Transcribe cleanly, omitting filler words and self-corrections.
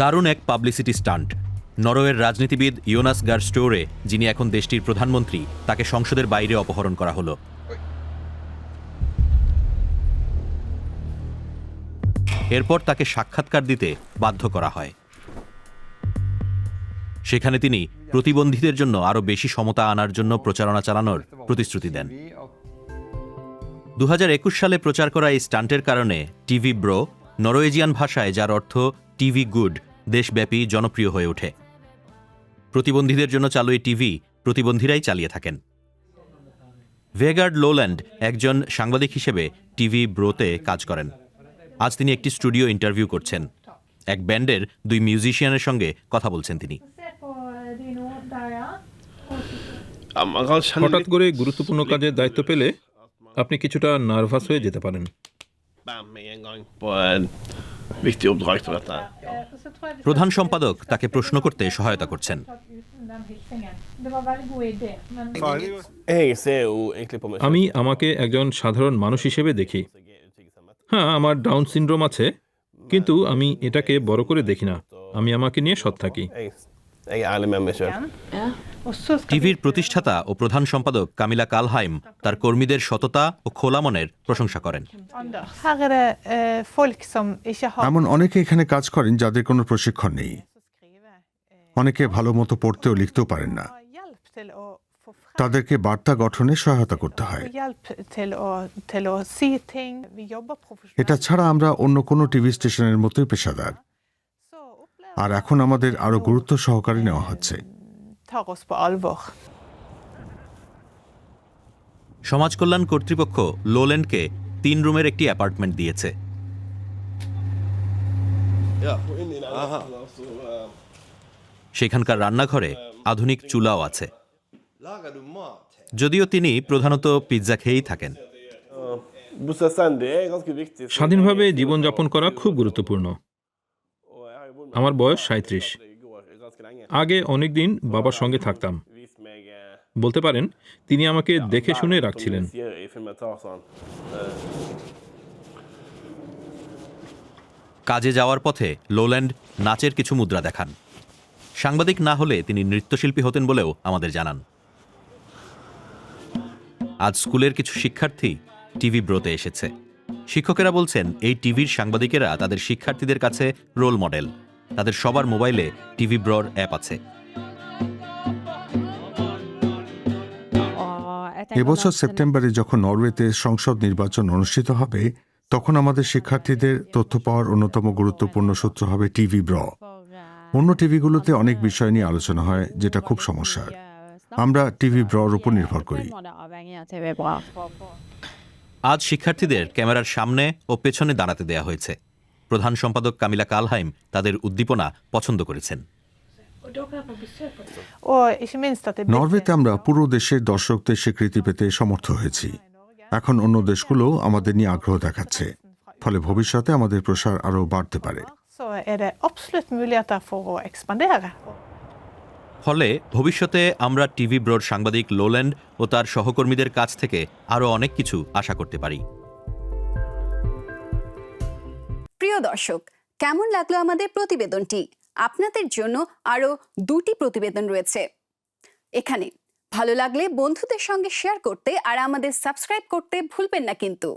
দারুণ এক publicity stunt. নরওয়ের রাজনীতিবিদ ইয়োনাস গার স্টোরে, যিনি এখন দেশটির প্রধানমন্ত্রী, তাকে সংসদের বাইরে অপহরণ করা হলো। এরপর তাকে সাক্ষাৎকার দিতে বাধ্য করা হয়। সেখানে তিনি প্রতিবন্ধীদের জন্য আরও বেশি সমতা আনার জন্য প্রচারণা চালানোর প্রতিশ্রুতি দেন। 2021 সালে প্রচার করা এই স্টান্টের কারণে টিভি ব্রো, নরওয়েজিয়ান ভাষায় যার অর্থ টিভি গুড, দেশব্যাপী জনপ্রিয় হয়ে ওঠে। প্রতিবন্ধীদের জন্য চালু এই টিভি প্রতিবন্ধীরাই চালিয়ে থাকেন। ভেগার্ড লোল্যান্ড একজন সাংবাদিক হিসেবে টিভি ব্রোতে কাজ করেন। আজ তিনি একটি স্টুডিও ইন্টারভিউ করছেন। এক ব্যান্ডের 2 মিউজিশিয়ানের সঙ্গে কথা বলছেন তিনি। হঠাৎ করে গুরুত্বপূর্ণ কাজের দায়িত্ব পেলে আপনি কিছুটা নার্ভাস হয়ে যেতে পারেন। প্রধান সম্পাদক তাকে প্রশ্ন করতে সহায়তা করছেন। আমি আমাকে একজন সাধারণ মানুষ হিসেবে দেখি। হ্যাঁ, আমার ডাউন সিনড্রোম আছে, কিন্তু আমি এটাকে বড় করে দেখি না। আমি আমাকে নিয়ে সৎ থাকি। টিভির প্রতিষ্ঠাতা ও প্রধান সম্পাদক কামিলা কালহাইম তার কর্মীদের সততা ও খোলা মনের প্রশংসা করেন। এমন অনেকে এখানে কাজ করেন যাদের কোনো প্রশিক্ষণ নেই। অনেকে ভালো মতো পড়তেও লিখতেও পারেন না। তাদেরকে বার্তা গঠনে সহায়তা করতে হয়। এটা ছাড়া আমরা অন্য কোনো টিভি স্টেশনের মতোই পেশাদার, আর এখন আমাদের আরো গুরুত্ব সহকারে নেওয়া হচ্ছে। সমাজ কল্যাণ কর্তৃপক্ষ লোল্যান্ডকে 3 রুমের একটি অ্যাপার্টমেন্ট দিয়েছে। সেখানকার রান্নাঘরে আধুনিক চুলাও আছে, যদিও তিনি প্রধানত পিৎজা খেয়েই থাকেন। স্বাধীনভাবে জীবনযাপন করা খুব গুরুত্বপূর্ণ। আমার বয়স 37। আগে অনেকদিন বাবার সঙ্গে থাকতাম। বলতে পারেন তিনি আমাকে দেখে শুনে রাখছিলেন। কাজে যাওয়ার পথে লোল্যান্ড নাচের কিছু মুদ্রা দেখান। সাংবাদিক না হলে তিনি নৃত্যশিল্পী হতেন বলেও আমাদের জানান। আজ স্কুলের কিছু শিক্ষার্থী টিভি ব্রোতে এসেছে। শিক্ষকেরা বলছেন এই টিভির সাংবাদিকেরা তাদের শিক্ষার্থীদের কাছে রোল মডেল। তাদের সবার মোবাইলে টিভি ব্রোর অ্যাপ আছে। এবছর সেপ্টেম্বরে যখন নরওয়েতে সংসদ নির্বাচন অনুষ্ঠিত হবে, তখন আমাদের শিক্ষার্থীদের তথ্য পাওয়ার অন্যতম গুরুত্বপূর্ণ সূত্র হবে টিভি ব্র। অন্য টিভিগুলোতে অনেক বিষয় নিয়ে আলোচনা হয়, যেটা খুব সমস্যার। আমরা টিভি ব্রর উপর নির্ভর করি। আজ শিক্ষার্থীদের ক্যামেরার সামনে ও পেছনে দাঁড়াতে দেয়া হয়েছে। প্রধান সম্পাদক কামিলা কালহাইম তাদের উদ্দীপনা পছন্দ করেছেন। নরওয়েতে আমরা পুরো দেশের দর্শকদের স্বীকৃতি পেতে সমর্থ হয়েছি। এখন অন্য দেশগুলো আমাদের নিয়ে আগ্রহ দেখাচ্ছে, ফলে ভবিষ্যতে আমাদের প্রসার আরও বাড়তে পারে। ফলে ভবিষ্যতে আমরা টিভি ব্রোর সাংবাদিক লোল্যান্ড ও তার সহকর্মীদের কাছ থেকে আরও অনেক কিছু আশা করতে পারি। প্রিয় দর্শক, কেমন লাগলো আমাদের প্রতিবেদনটি? আপনাদের জন্য আরও 2টি প্রতিবেদন রয়েছে এখানে। ভালো লাগলে বন্ধুদের সঙ্গে শেয়ার করতে আর আমাদের সাবস্ক্রাইব করতে ভুলবেন না কিন্তু।